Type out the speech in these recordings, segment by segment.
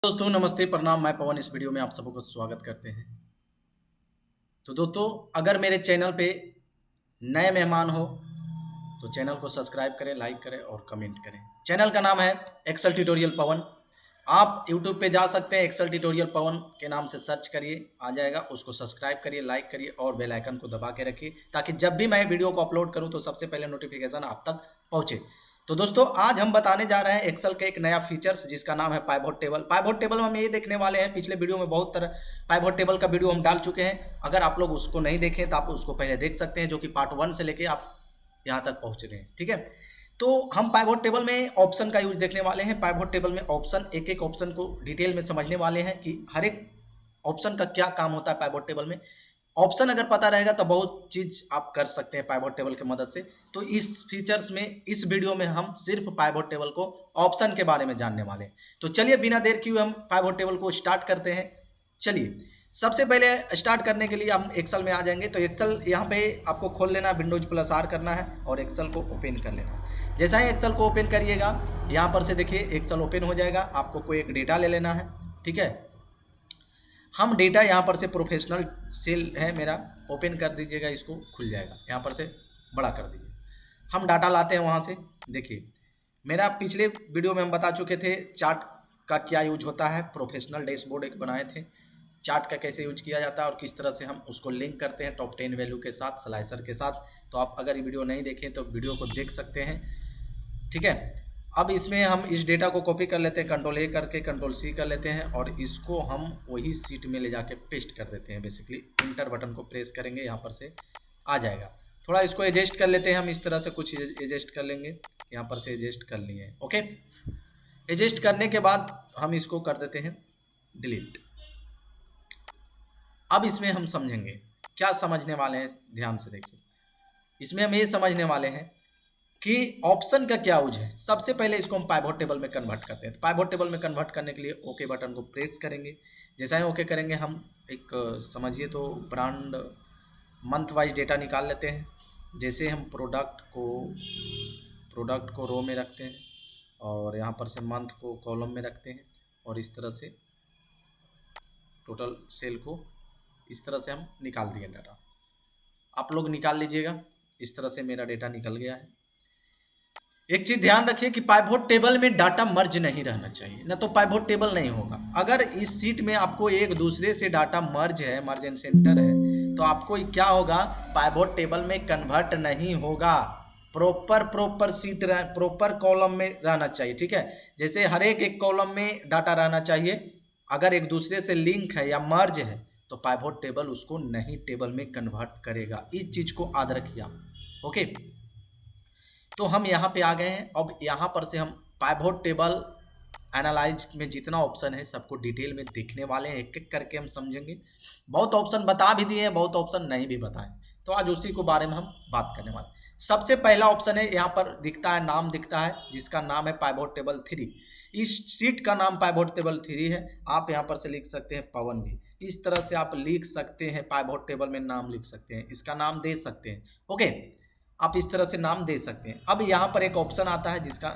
दोस्तों नमस्ते प्रणाम। मैं पवन इस वीडियो में आप सबको स्वागत करते हैं। तो दोस्तों अगर मेरे चैनल पे नए मेहमान हो तो चैनल को सब्सक्राइब करें, लाइक करें और कमेंट करें। चैनल का नाम है एक्सेल ट्यूटोरियल पवन। आप यूट्यूब पे जा सकते हैं, एक्सेल ट्यूटोरियल पवन के नाम से सर्च करिए, आ जाएगा। उसको सब्सक्राइब करिए, लाइक करिए और बेल आइकन को दबा के रखिए ताकि जब भी मैं वीडियो को अपलोड करूं तो सबसे पहले नोटिफिकेशन आप तक पहुंचे। तो दोस्तों आज हम बताने जा रहे हैं एक्सेल के एक नया फीचर्स जिसका नाम है पाइवट टेबल। पाइवट टेबल में हम ये देखने वाले हैं, पिछले वीडियो में बहुत तरह पाइवट टेबल का वीडियो हम डाल चुके हैं। अगर आप लोग उसको नहीं देखें तो आप उसको पहले देख सकते हैं, जो कि पार्ट 1 से लेके आप यहाँ तक पहुँच गए हैं। ठीक है, तो हम पाइवट टेबल में ऑप्शन का यूज देखने वाले हैं। पाइवट टेबल में ऑप्शन, एक एक ऑप्शन को डिटेल में समझने वाले हैं कि हर एक ऑप्शन का क्या काम होता है पाइवट टेबल में। ऑप्शन अगर पता रहेगा तो बहुत चीज आप कर सकते हैं पाइवट टेबल की मदद से। तो इस फीचर्स में, इस वीडियो में हम सिर्फ पाइवट टेबल को, ऑप्शन के बारे में जानने वाले हैं। तो चलिए बिना देर किए हम पाइवट टेबल को स्टार्ट करते हैं। चलिए सबसे पहले स्टार्ट करने के लिए हम एक्सेल में आ जाएंगे। तो एक्सेल यहाँ पे आपको खोल लेना, विंडोज प्लस आर करना है और एक्सेल को ओपन कर लेना है। जैसा ही एक्सेल को ओपन करिएगा यहाँ पर से देखिए एक्सेल ओपन हो जाएगा। आपको कोई एक डेटा ले लेना है। ठीक है, हम डेटा यहाँ पर से प्रोफेशनल सेल है मेरा, ओपन कर दीजिएगा, इसको खुल जाएगा। यहाँ पर से बड़ा कर दीजिए। हम डाटा लाते हैं वहाँ से। देखिए मेरा पिछले वीडियो में हम बता चुके थे चार्ट का क्या यूज होता है। प्रोफेशनल डैशबोर्ड एक बनाए थे, चार्ट का कैसे यूज किया जाता है और किस तरह से हम उसको लिंक करते हैं टॉप 10 वैल्यू के साथ, स्लाइसर के साथ। तो आप अगर ये वीडियो नहीं देखें तो वीडियो को देख सकते हैं। ठीक है, अब इसमें हम इस डेटा को कॉपी कर लेते हैं, कंट्रोल ए करके कंट्रोल सी कर लेते हैं और इसको हम वही सीट में ले जाके पेस्ट कर देते हैं। बेसिकली इंटर बटन को प्रेस करेंगे, यहाँ पर से आ जाएगा। थोड़ा इसको एडजस्ट कर लेते हैं हम, इस तरह से कुछ एडजस्ट कर लेंगे। यहाँ पर से एडजस्ट कर लिए। ओके, एडजस्ट करने के बाद हम इसको कर देते हैं डिलीट। अब इसमें हम समझेंगे, क्या समझने वाले हैं, ध्यान से देखिए। इसमें हम ये समझने वाले हैं कि ऑप्शन का क्या यूज है। सबसे पहले इसको हम पाइवट टेबल में कन्वर्ट करते हैं। तो पाइवट टेबल में कन्वर्ट करने के लिए ओके बटन को प्रेस करेंगे। जैसा ही ओके करेंगे हम एक समझिए तो ब्रांड मंथ वाइज डेटा निकाल लेते हैं। जैसे हम प्रोडक्ट को रो में रखते हैं और यहाँ पर से मंथ को कॉलम में रखते हैं और इस तरह से टोटल सेल को इस तरह से हम निकाल दिए डाटा। आप लोग निकाल लीजिएगा। इस तरह से मेरा डेटा निकल गया है। एक चीज ध्यान रखिए कि पाइवट टेबल में डाटा मर्ज नहीं रहना चाहिए, ना तो पाइवट टेबल नहीं होगा। अगर इस सीट में आपको एक दूसरे से डाटा मर्ज है, मर्ज एंड सेंटर है, तो आपको क्या होगा, पाइवट टेबल में कन्वर्ट नहीं होगा। प्रॉपर सीट, प्रॉपर कॉलम में रहना चाहिए। ठीक है, जैसे हर एक कॉलम में डाटा रहना चाहिए। अगर एक दूसरे से लिंक है या मर्ज है तो पाइवट टेबल उसको नहीं टेबल में कन्वर्ट करेगा। इस चीज को याद रखिए आप। ओके, तो हम यहाँ पे आ गए हैं। अब यहाँ पर से हम पाइवट टेबल एनालाइज में जितना ऑप्शन है सबको डिटेल में देखने वाले हैं, एक एक करके हम समझेंगे। बहुत ऑप्शन बता भी दिए हैं, बहुत ऑप्शन नहीं भी बताएं, तो आज उसी को बारे में हम बात करने वाले हैं। सबसे पहला ऑप्शन है, यहाँ पर दिखता है, नाम दिखता है जिसका नाम है पाइवट टेबल 3। इस सीट का नाम पाइवट टेबल 3 है। आप यहाँ पर से लिख सकते हैं पवन भी, इस तरह से आप लिख सकते हैं। पाइवट टेबल में नाम लिख सकते हैं, इसका नाम दे सकते हैं। ओके, आप इस तरह से नाम दे सकते हैं। अब यहाँ पर एक ऑप्शन आता है जिसका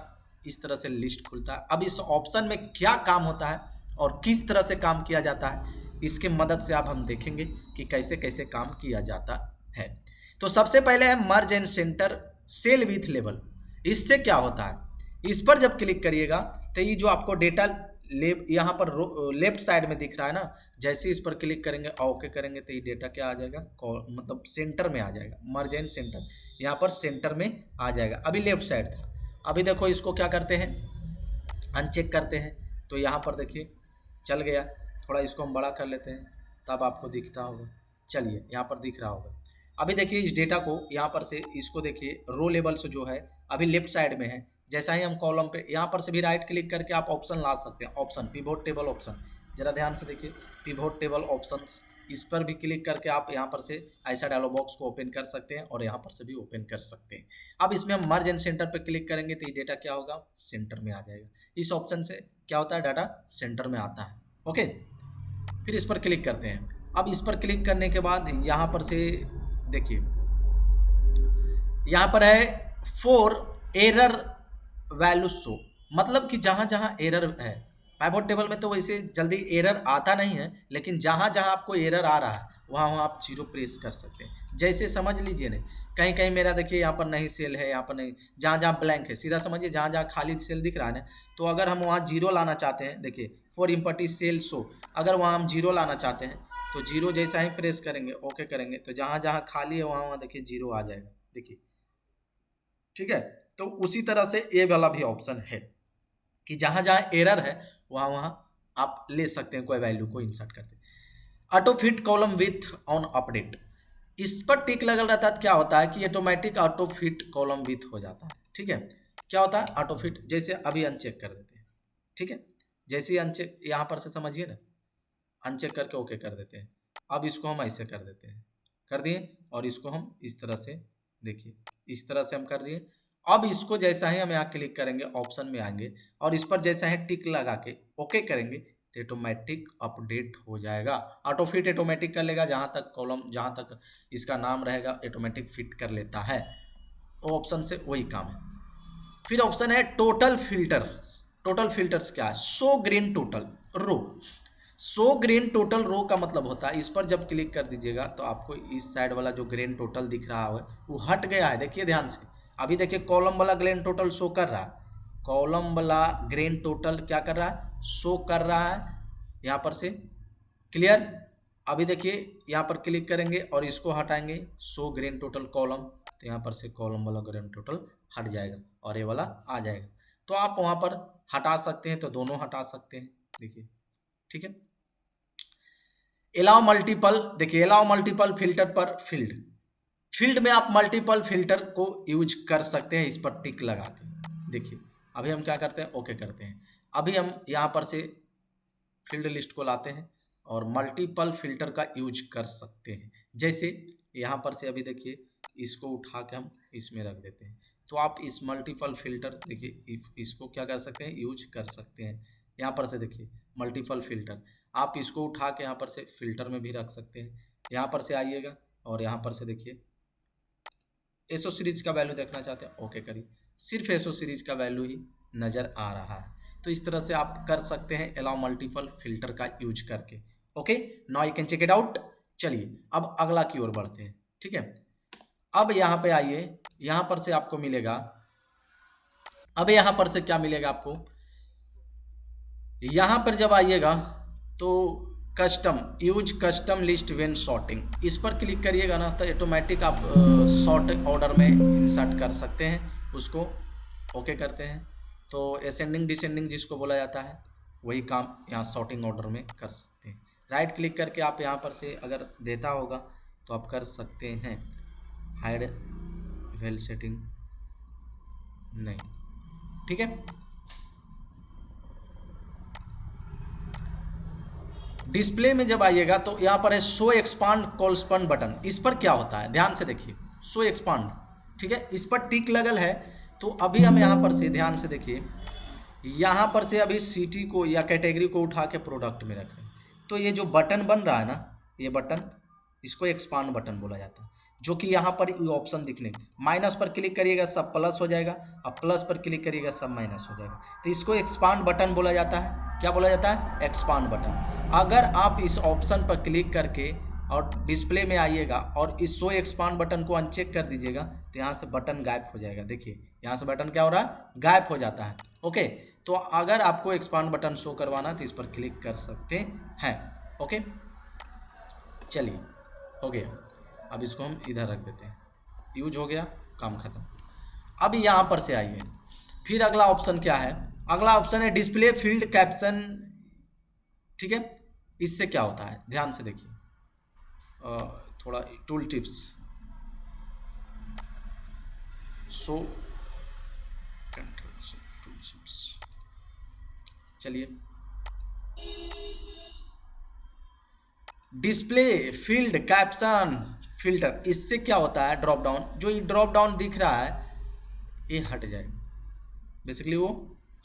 इस तरह से लिस्ट खुलता है। अब इस ऑप्शन में क्या काम होता है और किस तरह से काम किया जाता है, इसके मदद से आप हम देखेंगे कि कैसे कैसे काम किया जाता है। तो सबसे पहले है merge and centre cell with level. इससे क्या होता है, इस पर जब क्लिक करिएगा तो ये जो आपको डेटा यहाँ पर लेफ्ट साइड में दिख रहा है ना, जैसे इस पर क्लिक करेंगे और ओके करेंगे तो ये डेटा क्या आ जाएगा, मतलब सेंटर में आ जाएगा। मर्ज एंड सेंटर यहाँ पर सेंटर में आ जाएगा। अभी लेफ्ट साइड था, अभी देखो इसको क्या करते हैं, अनचेक करते हैं तो यहाँ पर देखिए चल गया। थोड़ा इसको हम बड़ा कर लेते हैं तब आपको दिखता होगा। चलिए यहाँ पर दिख रहा होगा। अभी देखिए इस डेटा को यहाँ पर से, इसको देखिए रो लेवल से जो है अभी लेफ्ट साइड में है। जैसा ही हम कॉलम पे, यहाँ पर से भी राइट क्लिक करके आप ऑप्शन ला सकते हैं। ऑप्शन पिवोट टेबल ऑप्शन, जरा ध्यान से देखिए, पिवोट टेबल ऑप्शंस, इस पर भी क्लिक करके आप यहाँ पर से ऐसा डायलॉग बॉक्स को ओपन कर सकते हैं और यहाँ पर से भी ओपन कर सकते हैं। अब इसमें हम मर्ज एंड सेंटर पर क्लिक करेंगे तो ये डेटा क्या होगा, सेंटर में आ जाएगा। इस ऑप्शन से क्या होता है, डाटा सेंटर में आता है। ओके, फिर इस पर क्लिक करते हैं। अब इस पर क्लिक करने के बाद यहाँ पर से देखिए, यहाँ पर है फॉर एरर वैल्यू शो, मतलब कि जहाँ जहाँ एरर है पाइवट टेबल में तो वैसे जल्दी एरर आता नहीं है, लेकिन जहाँ जहाँ आपको एरर आ रहा है वहाँ वहाँ आप जीरो प्रेस कर सकते हैं। जैसे समझ लीजिए ना, कहीं कहीं मेरा देखिए यहाँ पर नहीं सेल है, यहाँ पर नहीं, जहाँ जहाँ ब्लैंक है सीधा समझिए, जहाँ जहाँ खाली सेल दिख रहा है ना, तो अगर हम वहाँ जीरो लाना चाहते हैं, देखिए फॉर इम्पटी सेल शो, अगर वहाँ हम जीरो लाना चाहते हैं तो जीरो जैसा ही प्रेस करेंगे, ओके करेंगे, तो जहाँ जहाँ खाली है वहाँ वहाँ देखिए जीरो आ जाएगा, देखिए। ठीक है, तो उसी तरह से ये वाला भी ऑप्शन है कि जहाँ जहाँ एरर है वहाँ वहाँ आप ले सकते हैं कोई वैल्यू को इंसर्ट करते। Auto fit column with on update, इस पर टिक लगल रहता है, क्या होता है कि automatic auto fit column with हो जाता है। ठीक है, क्या होता है ऑटो फिट, जैसे अभी अनचेक कर देते हैं। ठीक है, जैसे ही अनचेक यहाँ पर से समझिए ना, अनचेक करके ओके कर देते हैं। अब इसको हम ऐसे कर देते हैं, कर दिए, और इसको हम इस तरह से, देखिए इस तरह से हम कर दिए। अब इसको जैसा ही हम यहाँ क्लिक करेंगे, ऑप्शन में आएंगे और इस पर जैसा ही टिक लगा के ओके करेंगे तो ऑटोमेटिक अपडेट हो जाएगा। ऑटो फिट ऑटोमेटिक कर लेगा, जहाँ तक कॉलम, जहाँ तक इसका नाम रहेगा ऑटोमेटिक फिट कर लेता है। वो ऑप्शन से वही काम है। फिर ऑप्शन है टोटल फिल्टर्स। टोटल फिल्टर्स क्या है? Show green total row. Show green total row का मतलब होता है, इस पर जब क्लिक कर दीजिएगा तो आपको इस साइड वाला जो ग्रीन टोटल दिख रहा है वो हट गया है। देखिए ध्यान से, अभी देखिए कॉलम वाला ग्रीन टोटल शो कर रहा है, कॉलम वाला ग्रीन टोटल क्या कर रहा है? शो कर रहा है यहाँ पर से। क्लियर? अभी देखिए यहाँ पर क्लिक करेंगे और इसको हटाएंगे, शो ग्रीन टोटल कॉलम, तो यहाँ पर से कॉलम वाला ग्रीन टोटल हट जाएगा और ये वाला आ जाएगा। तो आप वहाँ पर हटा सकते हैं, तो दोनों हटा सकते हैं, देखिए। ठीक है, अलाउ मल्टीपल, देखिए अलाउ मल्टीपल फिल्टर पर फील्ड, फील्ड में आप मल्टीपल फिल्टर को यूज कर सकते हैं, इस पर टिक लगा के। देखिए अभी हम क्या करते हैं, ओके करते हैं। अभी हम यहाँ पर से फील्ड लिस्ट को लाते हैं और मल्टीपल फिल्टर का यूज कर सकते हैं। जैसे यहाँ पर से अभी देखिए इसको उठा के हम इसमें रख देते हैं, तो आप इस मल्टीपल फिल्टर, देखिए इसको क्या कर सकते हैं, यूज कर सकते हैं। यहाँ पर से देखिए मल्टीपल फिल्टर, आप इसको उठा के यहाँ पर से फिल्टर में भी रख सकते हैं। यहाँ पर से आइएगा और यहाँ पर से देखिए एसओ सीरीज का वैल्यू देखना चाहते हैं, ओके करिए, सिर्फ एसओ सीरीज का वैल्यू ही नज़र आ रहा है। तो इस तरह से आप कर सकते हैं अलाउ मल्टीपल फिल्टर का यूज करके। Okay, now you can check it out. चलिए अब अगला की ओर बढ़ते हैं। ठीक है, अब यहाँ पे आइए, यहाँ पर से आपको मिलेगा, अब यहाँ पर से क्या मिलेगा आपको, यहाँ पर जब आइएगा तो custom, use custom list when sorting, इस पर क्लिक करिएगा ना तो ऑटोमेटिक आप सॉर्ट ऑर्डर में इंसर्ट कर सकते हैं, उसको ओके करते हैं। तो असेंडिंग डिसेंडिंग जिसको बोला जाता है वही काम यहाँ सॉर्टिंग ऑर्डर में कर सकते हैं। राइट क्लिक करके आप यहाँ पर से अगर देता होगा तो आप कर सकते हैं हाइड वेल सेटिंग, नहीं। ठीक है, डिस्प्ले में जब आइएगा तो यहाँ पर है शो एक्सपांड कॉलस्पन बटन, इस पर क्या होता है ध्यान से देखिए, शो एक्सपांड। ठीक है, इस पर टिक लगल है, तो अभी हम यहाँ पर से ध्यान से देखिए, यहाँ पर से अभी सिटी को या कैटेगरी को उठा के प्रोडक्ट में रख रहे हैं, तो ये जो बटन बन रहा है ना, ये बटन, इसको एक्सपांड बटन बोला जाता है, जो कि यहाँ पर ऑप्शन दिखने, माइनस पर क्लिक करिएगा सब प्लस हो जाएगा, अब प्लस पर क्लिक करिएगा सब माइनस हो जाएगा, तो इसको एक्सपांड बटन बोला जाता है। क्या बोला जाता है? Expand button. अगर आप इस ऑप्शन पर क्लिक करके और डिस्प्ले में आइएगा और इस शो एक्सपांड बटन को अनचेक कर दीजिएगा तो यहाँ से बटन गायब हो जाएगा। देखिए यहाँ से बटन क्या हो रहा है, गायब हो जाता है। ओके, तो अगर आपको एक्सपांड बटन शो करवाना तो इस पर क्लिक कर सकते हैं। ओके, चलिए हो गया, अब इसको हम इधर रख देते हैं, यूज हो गया, काम खत्म। अब यहाँ पर से आइए, फिर अगला ऑप्शन क्या है, अगला ऑप्शन है डिस्प्ले फील्ड कैप्शन। ठीक है, इससे क्या होता है ध्यान से देखिए, थोड़ा tool tips, show control tool tips, चलिए डिस्प्ले फील्ड कैप्शन फिल्टर, इससे क्या होता है, ड्रॉप डाउन, जो ये ड्रॉप डाउन दिख रहा है ये हट जाएगा, बेसिकली वो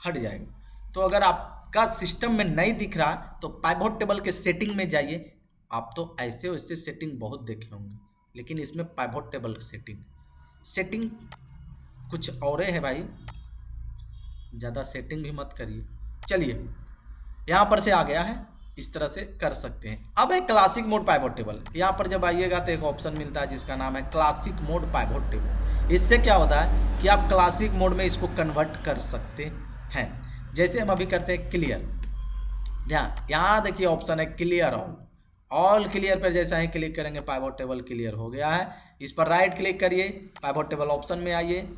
हट जाएगा। तो अगर आपका सिस्टम में नहीं दिख रहा तो पाइवट टेबल के सेटिंग में जाइए, आप तो ऐसे वैसे सेटिंग बहुत देखे होंगे, लेकिन इसमें पाइवट टेबल सेटिंग कुछ और है भाई, ज़्यादा सेटिंग भी मत करिए। चलिए यहाँ पर से आ गया है, इस तरह से कर सकते हैं। अब है क्लासिक मोड पाइवट टेबल। यहाँ पर जब आइएगा तो एक ऑप्शन मिलता है जिसका नाम है क्लासिक मोड पाइवट टेबल। इससे क्या होता है कि आप क्लासिक मोड में इसको कन्वर्ट कर सकते हैं। जैसे हम अभी करते हैं क्लियर, ध्यान यहाँ देखिए ऑप्शन है क्लियर ऑल क्लियर पर जैसा ही क्लिक करेंगे पाइवट टेबल क्लियर हो गया है। इस पर राइट क्लिक करिए, पाइवट टेबल ऑप्शन में आइए,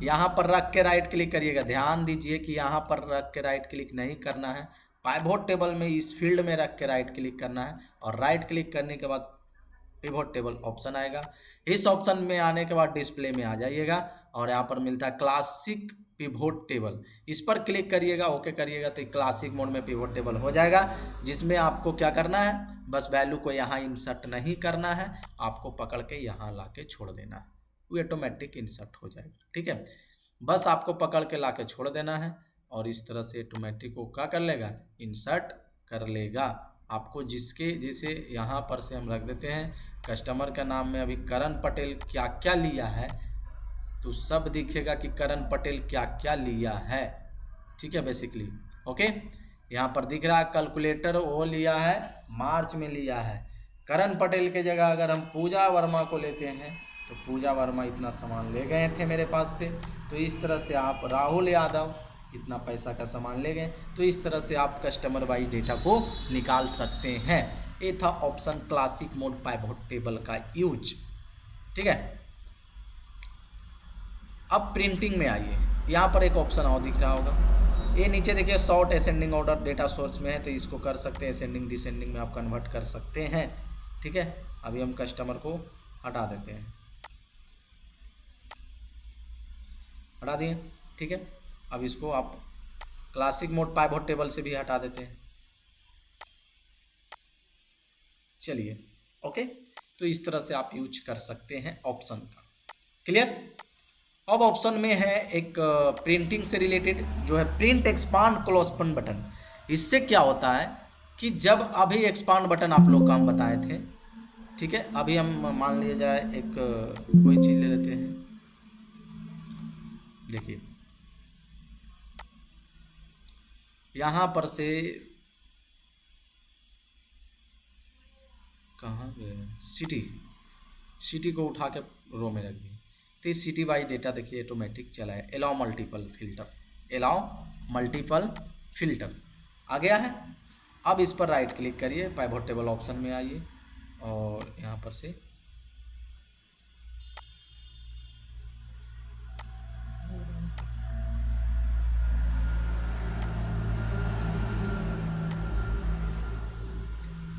यहाँ पर रख के राइट क्लिक करिएगा। ध्यान दीजिए कि यहाँ पर रख के राइट क्लिक नहीं करना है, पाइवट टेबल में इस फील्ड में रख के राइट क्लिक करना है। और राइट क्लिक करने के बाद पिवट टेबल ऑप्शन आएगा। इस ऑप्शन में आने के बाद डिस्प्ले में आ जाइएगा और यहाँ पर मिलता है क्लासिक पिवट टेबल। इस पर क्लिक करिएगा, ओके करिएगा तो क्लासिक मोड में पिवट टेबल हो जाएगा। जिसमें आपको क्या करना है, बस वैल्यू को यहाँ इंसर्ट नहीं करना है, आपको पकड़ के यहाँ ला के छोड़ देना है, वो ऑटोमेटिक इंसर्ट हो जाएगा। ठीक है, बस आपको पकड़ के ला के छोड़ देना है और इस तरह से ऑटोमेटिक वो क्या कर लेगा, इंसर्ट कर लेगा। आपको जिसके जैसे यहाँ पर से हम रख देते हैं कस्टमर का नाम में अभी करण पटेल क्या क्या लिया है, तो सब दिखेगा कि करण पटेल क्या क्या लिया है। ठीक है, बेसिकली ओके। यहाँ पर दिख रहा है कैलकुलेटर वो लिया है, मार्च में लिया है। करण पटेल के जगह अगर हम पूजा वर्मा को लेते हैं तो पूजा वर्मा इतना सामान ले गए थे मेरे पास से, तो इस तरह से आप राहुल यादव इतना पैसा का सामान ले गए, तो इस तरह से आप कस्टमर वाइज डेटा को निकाल सकते हैं। ये था option classic mode pivot table का यूज। ठीक है, अब प्रिंटिंग में आइए। यहाँ पर एक ऑप्शन और दिख रहा होगा, ये नीचे देखिए short ascending order data source में है, तो इसको कर सकते हैं असेंडिंग डिसेंडिंग में आप कन्वर्ट कर सकते हैं। ठीक है, अभी हम कस्टमर को हटा देते हैं, हटा दिए। ठीक है, अब इसको आप क्लासिक मोड पाइवट टेबल से भी हटा देते हैं। चलिए ओके, तो इस तरह से आप यूज कर सकते हैं ऑप्शन का। क्लियर। अब ऑप्शन में है एक प्रिंटिंग से रिलेटेड जो है प्रिंट एक्सपांड क्लोजपन बटन। इससे क्या होता है कि जब अभी एक्सपांड बटन आप लोग को हम बताए थे, ठीक है, अभी हम मान लिया जाए एक कोई चीज़ ले लेते हैं। देखिए यहाँ पर से कहाँ गया, सिटी को उठा के रो में रख दिए, तो इस सिटी वाइज डेटा देखिए ऑटोमेटिक चला है। अलाउ मल्टीपल फिल्टर आ गया है। अब इस पर राइट क्लिक करिए, पाइवट टेबल ऑप्शन में आइए और यहाँ पर से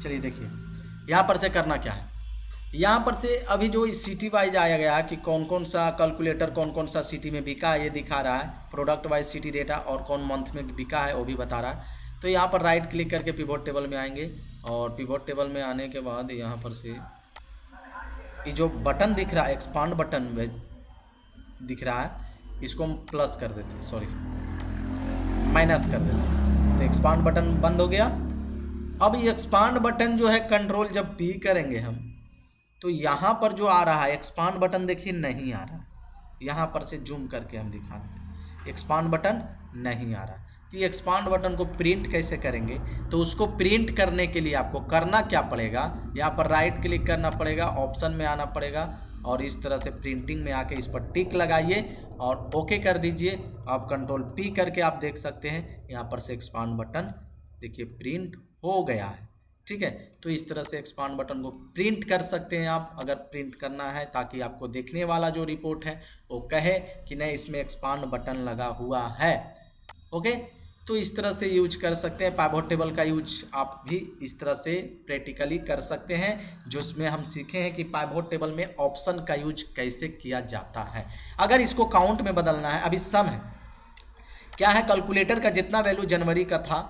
चलिए देखिए यहाँ पर से करना क्या है। यहाँ पर से अभी जो सिटी वाइज आया गया है कि कौन कौन सा कैलकुलेटर कौन कौन सा सिटी में बिका है, ये दिखा रहा है। प्रोडक्ट वाइज सिटी डेटा और कौन मंथ में बिका है वो भी बता रहा है। तो यहाँ पर राइट क्लिक करके पिवट टेबल में आएंगे और पिवट टेबल में आने के बाद यहाँ पर से ये जो बटन दिख रहा है एक्सपांड बटन दिख रहा है, इसको हम प्लस कर देते हैं, सॉरी माइनस कर देते हैं, तो एक्सपांड बटन बंद हो गया। अब ये एक्सपांड बटन जो है कंट्रोल जब पी करेंगे हम, तो यहाँ पर जो आ रहा है एक्सपांड बटन देखिए नहीं आ रहा। यहाँ पर से जूम करके हम दिखा देते, एक्सपांड बटन नहीं आ रहा। तो ये एक्सपांड बटन को प्रिंट कैसे करेंगे, तो उसको प्रिंट करने के लिए आपको करना क्या पड़ेगा, यहाँ पर राइट क्लिक करना पड़ेगा, ऑप्शन में आना पड़ेगा और इस तरह से प्रिंटिंग में आके इस पर टिक लगाइए और ओके कर दीजिए। आप कंट्रोल पी करके आप देख सकते हैं यहाँ पर से एक्सपांड बटन देखिए प्रिंट हो गया है। ठीक है, तो इस तरह से एक्सपांड बटन को प्रिंट कर सकते हैं आप, अगर प्रिंट करना है, ताकि आपको देखने वाला जो रिपोर्ट है वो कहे कि नहीं इसमें एक्सपांड बटन लगा हुआ है। ओके, तो इस तरह से यूज कर सकते हैं। पाइवट टेबल का यूज आप भी इस तरह से प्रैक्टिकली कर सकते हैं, जिसमें हम सीखे हैं कि पाइवट टेबल में ऑप्शन का यूज कैसे किया जाता है। अगर इसको काउंट में बदलना है, अभी सम है, क्या है, कैलकुलेटर का जितना वैल्यू जनवरी का था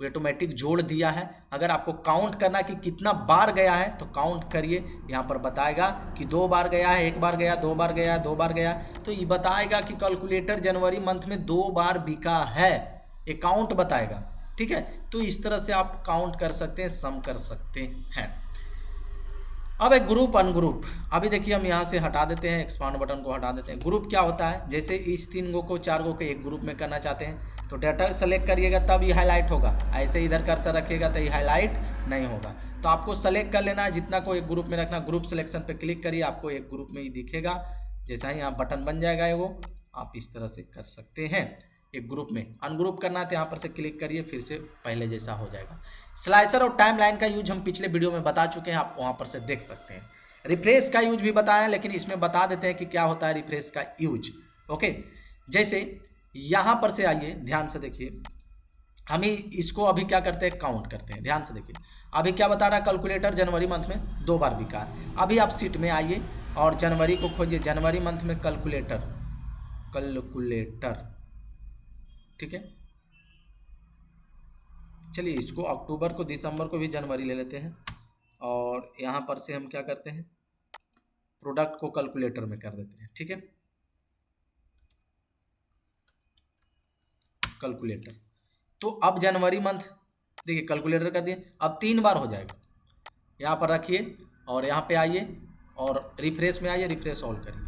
वो ऑटोमेटिक जोड़ दिया है। अगर आपको काउंट करना कि कितना बार गया है तो काउंट करिए, यहाँ पर बताएगा कि 2 बार गया है, 1 बार गया, 2 बार गया, 2 बार गया, तो ये बताएगा कि कैलकुलेटर जनवरी मंथ में 2 बार बिका है, ये काउंट बताएगा। ठीक है, तो इस तरह से आप काउंट कर सकते हैं, सम कर सकते हैं। अब एक ग्रुप अनग्रुप, अभी देखिए हम यहाँ से हटा देते हैं, एक्सपांड बटन को हटा देते हैं। ग्रुप क्या होता है, जैसे इस 3 गो को 4 गो के एक ग्रुप में करना चाहते हैं तो डाटा सेलेक्ट करिएगा तब ये हाईलाइट होगा, ऐसे इधर कर्सर रखिएगा तो ये हाईलाइट नहीं होगा। तो आपको सेलेक्ट कर लेना है जितना को एक ग्रुप में रखना। ग्रुप सिलेक्शन पे क्लिक करिए, आपको एक ग्रुप में ही दिखेगा। जैसा ही यहाँ बटन बन जाएगा एगो, आप इस तरह से कर सकते हैं एक ग्रुप में। अनग्रुप करना है तो यहाँ पर से क्लिक करिए, फिर से पहले जैसा हो जाएगा। स्लाइसर और टाइम लाइन का यूज हम पिछले वीडियो में बता चुके हैं, आप वहाँ पर से देख सकते हैं। रिफ्रेश का यूज भी बताया, लेकिन इसमें बता देते हैं कि क्या होता है रिफ्रेश का यूज। ओके, जैसे यहाँ पर से आइए, ध्यान से देखिए, हम ही इसको अभी क्या करते हैं, काउंट करते हैं। ध्यान से देखिए, अभी क्या बता रहा है, कैलकुलेटर जनवरी मंथ में 2 बार बिका है। अभी आप सीट में आइए और जनवरी को खोजिए, जनवरी मंथ में कैलकुलेटर, ठीक है। चलिए इसको अक्टूबर को, दिसंबर को भी जनवरी ले लेते हैं, और यहाँ पर से हम क्या करते हैं, प्रोडक्ट को कैलकुलेटर में कर देते हैं, ठीक है। कैलकुलेटर, तो अब जनवरी मंथ देखिए कैलकुलेटर कर दिए, अब 3 बार हो जाएगा। यहाँ पर रखिए और यहाँ पे आइए और रिफ्रेश में आइए, रिफ्रेश ऑल करिए,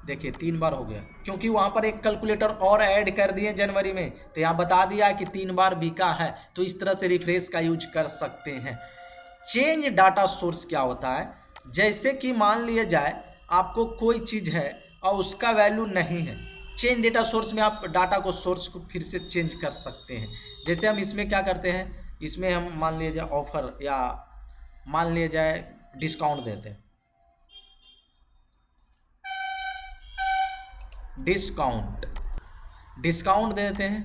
देखिए 3 बार हो गया, क्योंकि वहाँ पर एक कैलकुलेटर और ऐड कर दिए जनवरी में, तो यहाँ बता दिया कि 3 बार बिका है। तो इस तरह से रिफ्रेश का यूज कर सकते हैं। चेंज डाटा सोर्स क्या होता है, जैसे कि मान लिया जाए आपको कोई चीज़ है और उसका वैल्यू नहीं है, चेंज डेटा सोर्स में आप डाटा को, सोर्स को फिर से चेंज कर सकते हैं। जैसे हम इसमें क्या करते हैं, इसमें हम मान लिया जाए ऑफर या मान लिया जाए डिस्काउंट देते हैं, डिस्काउंट देते हैं,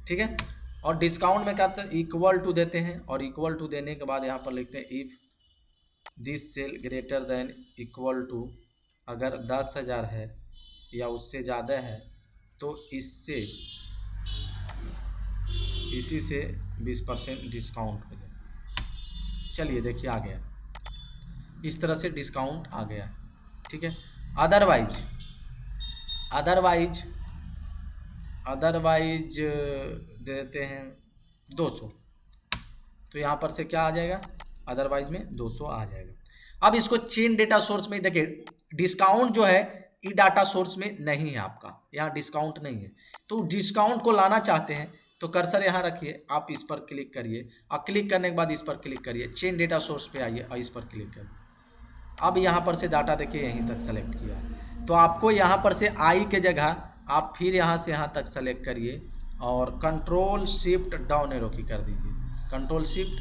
ठीक है। और डिस्काउंट में क्या करते हैं, इक्वल टू देते हैं, और इक्वल टू देने के बाद यहाँ पर लिखते हैं if this cell greater than equal to, अगर 10,000 है या उससे ज़्यादा है तो इसी से 20% डिस्काउंट हो जाए। चलिए देखिए आ गया, इस तरह से डिस्काउंट आ गया, ठीक है। अदरवाइज देते हैं 200, तो यहाँ पर से क्या आ जाएगा, अदरवाइज में 200 आ जाएगा। अब इसको चेन डेटा सोर्स में देखिए, डिस्काउंट जो है ये डाटा सोर्स में नहीं है आपका, यहाँ डिस्काउंट नहीं है। तो डिस्काउंट को लाना चाहते हैं तो कर्सर यहाँ रखिए, आप इस पर क्लिक करिए, और क्लिक करने के बाद इस पर क्लिक करिए, चेन डेटा सोर्स पे आइए और इस पर क्लिक करिए। अब यहाँ पर से डाटा देखिए यहीं तक सेलेक्ट किया, तो आपको यहाँ पर से आई के जगह आप फिर यहाँ से यहाँ तक सेलेक्ट करिए और कंट्रोल शिफ्ट डाउन एरो की कर दीजिए, कंट्रोल शिफ्ट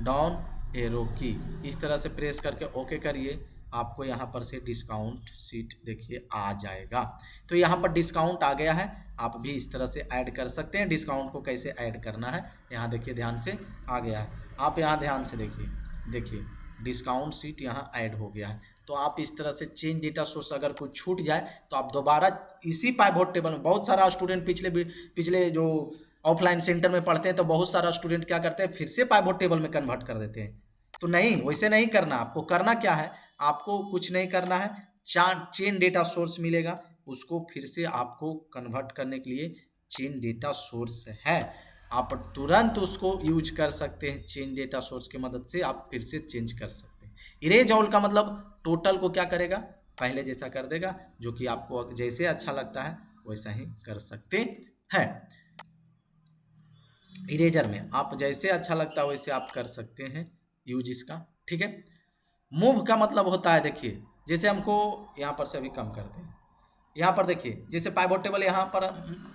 डाउन एरो की इस तरह से प्रेस करके ओके करिए। आपको यहाँ पर से डिस्काउंट सीट देखिए आ जाएगा। तो यहाँ पर डिस्काउंट आ गया है, आप भी इस तरह से ऐड कर सकते हैं। डिस्काउंट को कैसे ऐड करना है यहाँ देखिए, ध्यान से आ गया है, आप यहाँ ध्यान से देखिए डिस्काउंट सीट यहाँ ऐड हो गया है। तो आप इस तरह से चेंज डेटा सोर्स अगर कोई छूट जाए तो आप दोबारा इसी पाइवट टेबल में, बहुत सारा स्टूडेंट पिछले जो ऑफलाइन सेंटर में पढ़ते हैं तो बहुत सारा स्टूडेंट क्या करते हैं, फिर से पाइवट टेबल में कन्वर्ट कर देते हैं। तो नहीं, वैसे नहीं करना। आपको करना क्या है, आपको कुछ नहीं करना है, चेन डेटा सोर्स मिलेगा, उसको फिर से आपको कन्वर्ट करने के लिए चेन डेटा सोर्स है, आप तुरंत उसको यूज कर सकते हैं। चेन डेटा सोर्स की मदद से आप फिर से चेंज कर सकते हैं। इरेज ऑल का मतलब टोटल को क्या करेगा, पहले जैसा कर देगा, जो कि आपको जैसे अच्छा लगता है वैसा ही कर सकते हैं। इरेजर में आप जैसे अच्छा लगता है वैसे आप कर सकते हैं यूज इसका, ठीक है। मूव का मतलब होता है, देखिए जैसे हमको यहाँ पर से अभी कम करते हैं, यहाँ पर देखिए जैसे पाइवट टेबल यहाँ पर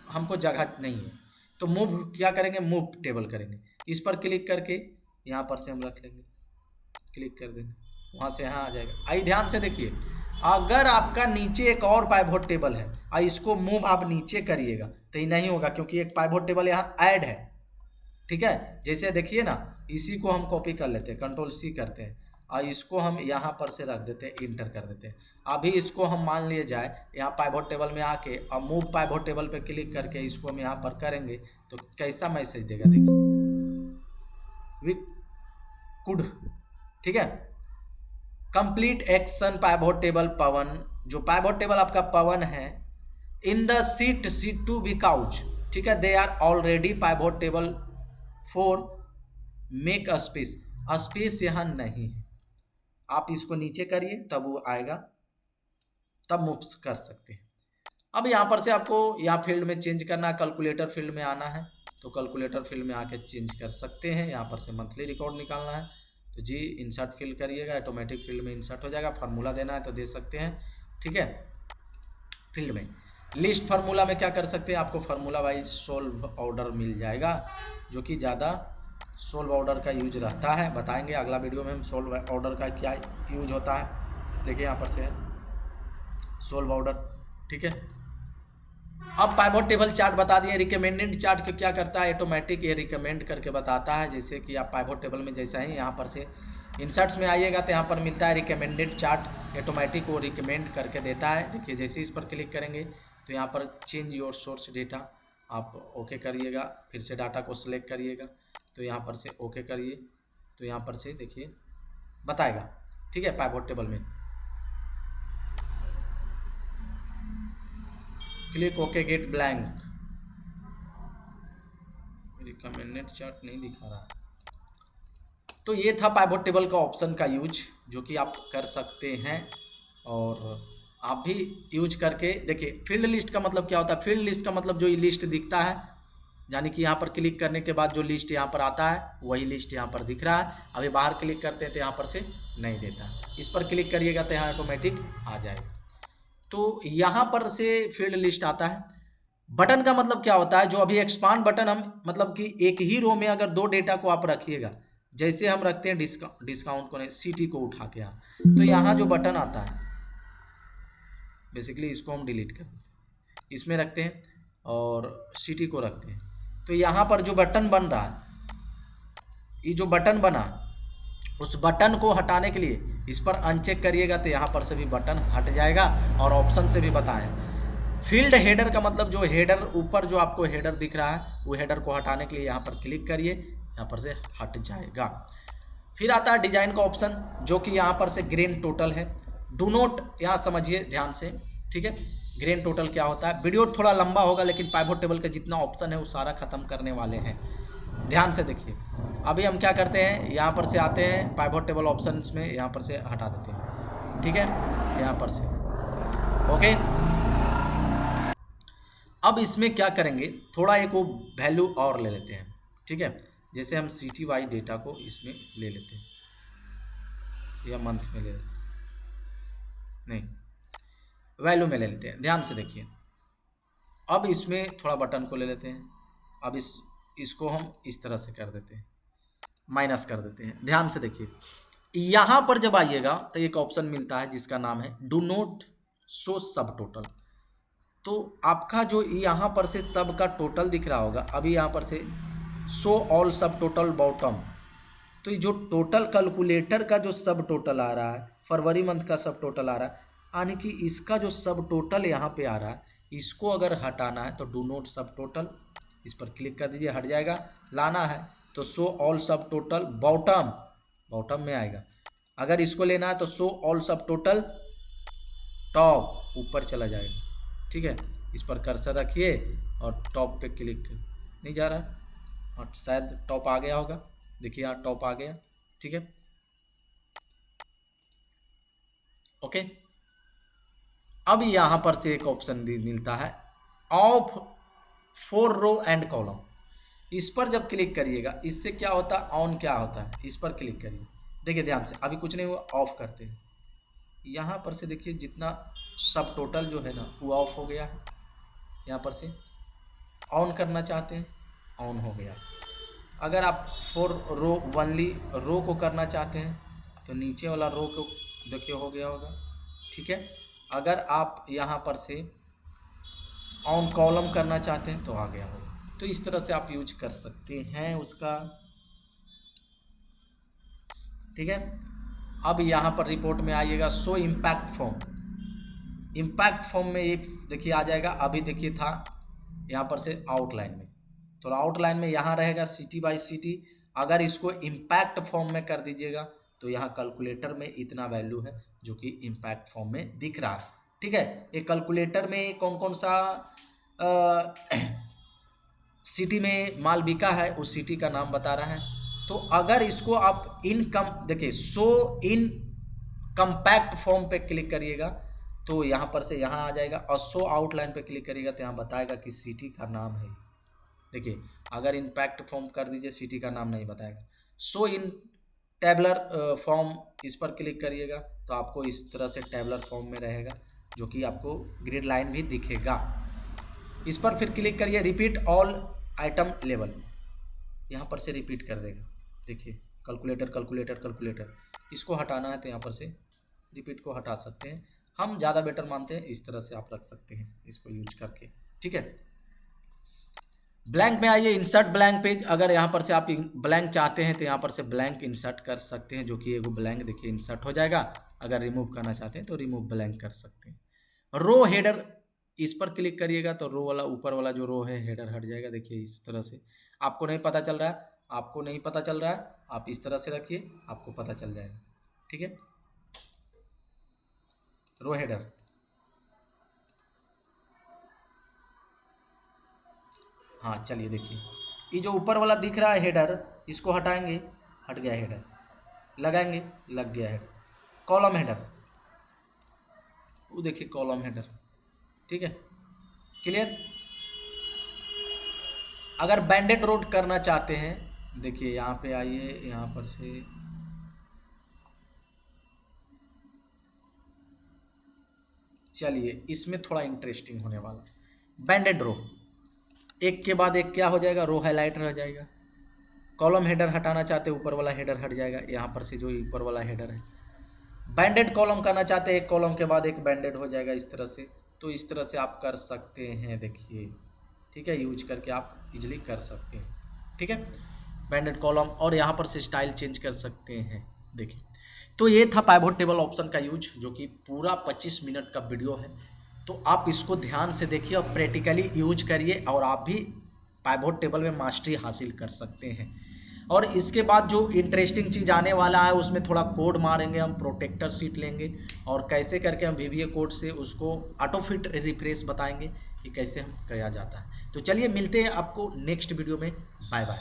हमको जगह नहीं है तो मूव क्या करेंगे, मूव टेबल करेंगे, इस पर क्लिक करके यहाँ पर से हम रख लेंगे, क्लिक कर देंगे, वहाँ से यहाँ आ जाएगा। आई ध्यान से देखिए, अगर आपका नीचे एक और पाइवट टेबल है और इसको मूव आप नीचे करिएगा तो ये नहीं होगा, क्योंकि एक पाइवट टेबल यहाँ ऐड है, ठीक है। जैसे देखिए ना, इसी को हम कॉपी कर लेते हैं, कंट्रोल सी करते हैं और इसको हम यहाँ पर से रख देते हैं, इंटर कर देते हैं। अभी इसको हम मान लिए जाए यहाँ पाइवट टेबल में आके और मूव पाइवट टेबल पे क्लिक करके इसको हम यहाँ पर करेंगे तो कैसा मैसेज देगा, देखिए वी कुड, ठीक है। कंप्लीट एक्शन पाइवट टेबल पवन, जो पाइवट टेबल आपका पवन है, in the seat to be couch, ठीक है, they are already pivot table for make space यहाँ नहीं है, आप इसको नीचे करिए तब वो आएगा, तब मूव कर सकते हैं। अब यहाँ पर से आपको यहाँ फील्ड में चेंज करना है, कैलकुलेटर फील्ड में आना है, तो कैलकुलेटर फील्ड में आके चेंज कर सकते हैं। यहाँ पर से मंथली रिकॉर्ड निकालना है तो जी इंसर्ट फील्ड करिएगा, ऑटोमेटिक फील्ड में इंसर्ट हो जाएगा। फार्मूला देना है तो दे सकते हैं, ठीक है। फील्ड में लिस्ट फार्मूला में क्या कर सकते हैं, आपको फार्मूला वाइज सोल्व ऑर्डर मिल जाएगा, जो कि ज़्यादा सोल्व ऑर्डर का यूज रहता है। बताएंगे अगला वीडियो में हम सोल्व ऑर्डर का क्या यूज होता है। देखिए यहाँ पर से है सोल्व ऑर्डर, ठीक है। अब पाइवट टेबल चार्ट बता दिए। रिकमेंडेड चार्ट के क्या करता है, ऑटोमेटिक ये रिकमेंड करके बताता है। जैसे कि आप पाइवट टेबल में जैसा ही यहाँ पर से इंसर्ट्स में आइएगा तो यहाँ पर मिलता है रिकमेंडेड चार्ट, ऑटोमेटिक वो रिकमेंड करके देता है। देखिए जैसे इस पर क्लिक करेंगे तो यहाँ पर चेंज योर सोर्स डेटा आप ओके करिएगा, फिर से डाटा को सिलेक्ट करिएगा तो यहाँ पर से ओके करिए तो यहाँ पर से देखिए बताएगा, ठीक है। पाइवट टेबल में click okay get blank, recommended chart नहीं दिखा रहा है। तो ये था पाइवट टेबल का ऑप्शन का यूज, जो कि आप कर सकते हैं और आप भी यूज करके देखिए। फील्ड लिस्ट का मतलब क्या होता है, फील्ड लिस्ट का मतलब जो ये लिस्ट दिखता है, यानी कि यहाँ पर क्लिक करने के बाद जो लिस्ट यहाँ पर आता है वही लिस्ट यहाँ पर दिख रहा है। अभी बाहर क्लिक करते हैं तो यहाँ पर से नहीं देता, इस पर क्लिक करिएगा तो यहाँ ऑटोमेटिक आ जाएगा। तो यहाँ पर से फील्ड लिस्ट आता है। बटन का मतलब क्या होता है, जो अभी एक्सपांड बटन हम मतलब कि एक ही रो में अगर दो डेटा को आप रखिएगा, जैसे हम रखते हैं डिस्काउंट को सिटी को उठा के यहाँ, तो यहाँ जो बटन आता है बेसिकली इसको हम डिलीट कर देते हैं, इसमें रखते हैं और सिटी को रखते हैं। तो यहाँ पर जो बटन बन रहा है, ये जो बटन बना, उस बटन को हटाने के लिए इस पर अनचेक करिएगा तो यहाँ पर से भी बटन हट जाएगा। और ऑप्शन से भी बताएं। फील्ड हेडर का मतलब जो हेडर ऊपर जो आपको हेडर दिख रहा है, वो हेडर को हटाने के लिए यहाँ पर क्लिक करिए, यहाँ पर से हट जाएगा। फिर आता है डिजाइन का ऑप्शन, जो कि यहाँ पर से ग्रेन टोटल है। डू नोट यहाँ समझिए ध्यान से, ठीक है। ग्रेन टोटल क्या होता है, वीडियो थोड़ा लंबा होगा लेकिन पाइवट टेबल का जितना ऑप्शन है वो सारा खत्म करने वाले हैं, ध्यान से देखिए। अभी हम क्या करते हैं, यहाँ पर से आते हैं पाइवट टेबल ऑप्शंस में, यहाँ पर से हटा देते हैं, ठीक है, यहाँ पर से ओके। अब इसमें क्या करेंगे, थोड़ा एक वो वैल्यू और ले लेते हैं, ठीक है। जैसे हम सिटी वाई डेटा को इसमें ले लेते हैं या मंथ में ले लेते हैं, नहीं वैल्यू में ले लेते हैं। ध्यान से देखिए, अब इसमें थोड़ा बटन को ले लेते हैं। अब इसको हम इस तरह से कर देते हैं, माइनस कर देते हैं। ध्यान से देखिए, यहाँ पर जब आइएगा तो एक ऑप्शन मिलता है जिसका नाम है डू नोट शो सब टोटल। तो आपका जो यहाँ पर से सब का टोटल दिख रहा होगा, अभी यहाँ पर से शो ऑल सब टोटल बॉटम, तो ये जो टोटल कैलकुलेटर का जो सब टोटल आ रहा है, फरवरी मंथ का सब टोटल आ रहा है, यानी कि इसका जो सब टोटल यहाँ पे आ रहा है, इसको अगर हटाना है तो डू नोट सब टोटल, इस पर क्लिक कर दीजिए, हट जाएगा। लाना है तो शो ऑल सब टोटल बॉटम, बॉटम में आएगा। अगर इसको लेना है तो शो ऑल सब टोटल टॉप, ऊपर चला जाएगा, ठीक है। इस पर कर्सर रखिए और टॉप पे क्लिक कर, नहीं जा रहा है, और शायद टॉप आ गया होगा, देखिए यहाँ टॉप आ गया, ठीक है ओके। अब यहाँ पर से एक ऑप्शन मिलता है ऑफ 4 रो एंड कॉलम, इस पर जब क्लिक करिएगा इससे क्या होता है, ऑन क्या होता है, इस पर क्लिक करिए। देखिए ध्यान से, अभी कुछ नहीं हुआ, ऑफ करते हैं। यहाँ पर से देखिए जितना सब टोटल जो है ना वो ऑफ हो गया है। यहाँ पर से ऑन करना चाहते हैं, ऑन हो गया। अगर आप 4 रो ओनली रो को करना चाहते हैं तो नीचे वाला रो को देखिए हो गया होगा, ठीक है। अगर आप यहाँ पर से ऑन कॉलम करना चाहते हैं तो आ गया होगा। तो इस तरह से आप यूज कर सकते हैं उसका, ठीक है। अब यहाँ पर रिपोर्ट में आइएगा show impact form, impact form में एक देखिए आ जाएगा। अभी देखिए था यहाँ पर से आउटलाइन में, तो आउटलाइन में यहाँ रहेगा सिटी बाय सिटी। अगर इसको इम्पैक्ट फॉर्म में कर दीजिएगा तो यहाँ कैलकुलेटर में इतना वैल्यू है जो कि इम्पैक्ट फॉर्म में दिख रहा है, ठीक है। एक कैलकुलेटर में कौन कौन सा सिटी में माल बिका है उस सिटी का नाम बता रहा है। तो अगर इसको आप इनकम देखिए, शो इन कंपैक्ट फॉर्म पे क्लिक करिएगा तो यहाँ पर से यहाँ आ जाएगा, और शो आउटलाइन पे क्लिक करिएगा तो यहाँ बताएगा कि सिटी का नाम है। देखिए अगर इम्पैक्ट फॉर्म कर दीजिए, सिटी का नाम नहीं बताएगा। शो इन टैबलर फॉर्म, इस पर क्लिक करिएगा तो आपको इस तरह से टैबलर फॉर्म में रहेगा, जो कि आपको ग्रिड लाइन भी दिखेगा। इस पर फिर क्लिक करिए, रिपीट ऑल आइटम लेवल, यहाँ पर से रिपीट कर देगा। देखिए कैलकुलेटर कैलकुलेटर कैलकुलेटर, इसको हटाना है तो यहाँ पर से रिपीट को हटा सकते हैं। हम ज़्यादा बेटर मानते हैं, इस तरह से आप रख सकते हैं इसको यूज करके, ठीक है। ब्लैंक में आइए, इंसर्ट ब्लैंक पेज। अगर यहाँ पर से आप ब्लैंक चाहते हैं तो यहाँ पर से ब्लैंक इंसर्ट कर सकते हैं, जो कि एगो ब्लैंक देखिए इंसर्ट हो जाएगा। अगर रिमूव करना चाहते हैं तो रिमूव ब्लैंक कर सकते हैं। रो हेडर, इस पर क्लिक करिएगा तो रो वाला ऊपर वाला जो रो है हेडर हट जाएगा। देखिए इस तरह से, आपको नहीं पता चल रहा है, आपको नहीं पता चल रहा है, आप इस तरह से रखिए, आपको पता चल जाएगा, ठीक है। रो हेडर, हाँ चलिए देखिए, ये जो ऊपर वाला दिख रहा है हेडर, इसको हटाएंगे, हट गया हेडर, लगाएंगे, लग गया हेडर। कॉलम हेडर, वो देखिए कॉलम हेडर, ठीक है, क्लियर। अगर बैंडेड रोड करना चाहते हैं, देखिए यहाँ पे आइए, यहाँ पर से चलिए, इसमें थोड़ा इंटरेस्टिंग होने वाला। बैंडेड रो, एक के बाद एक क्या हो जाएगा, रो हाईलाइट रह जाएगा। कॉलम हेडर हटाना चाहते हैं, ऊपर वाला हेडर हट जाएगा, यहाँ पर से जो ऊपर वाला हेडर है। बैंडेड कॉलम करना चाहते हैं, एक कॉलम के बाद एक बैंडेड हो जाएगा इस तरह से। तो इस तरह से आप कर सकते हैं, देखिए, ठीक है, यूज करके आप इजीली कर सकते हैं, ठीक है, बैंडेड कॉलम। और यहाँ पर से स्टाइल चेंज कर सकते हैं, देखिए। तो ये था पाइवोट टेबल ऑप्शन का यूज, जो कि पूरा 25 मिनट का वीडियो है। तो आप इसको ध्यान से देखिए और प्रैक्टिकली यूज करिए, और आप भी पाइवोट टेबल में मास्टरी हासिल कर सकते हैं। और इसके बाद जो इंटरेस्टिंग चीज़ आने वाला है, उसमें थोड़ा कोड मारेंगे हम, प्रोटेक्टर सीट लेंगे, और कैसे करके हम VBA कोड से उसको ऑटो फिट रिफ्रेश बताएंगे कि कैसे हम किया जाता है। तो चलिए मिलते हैं आपको नेक्स्ट वीडियो में, बाय बाय।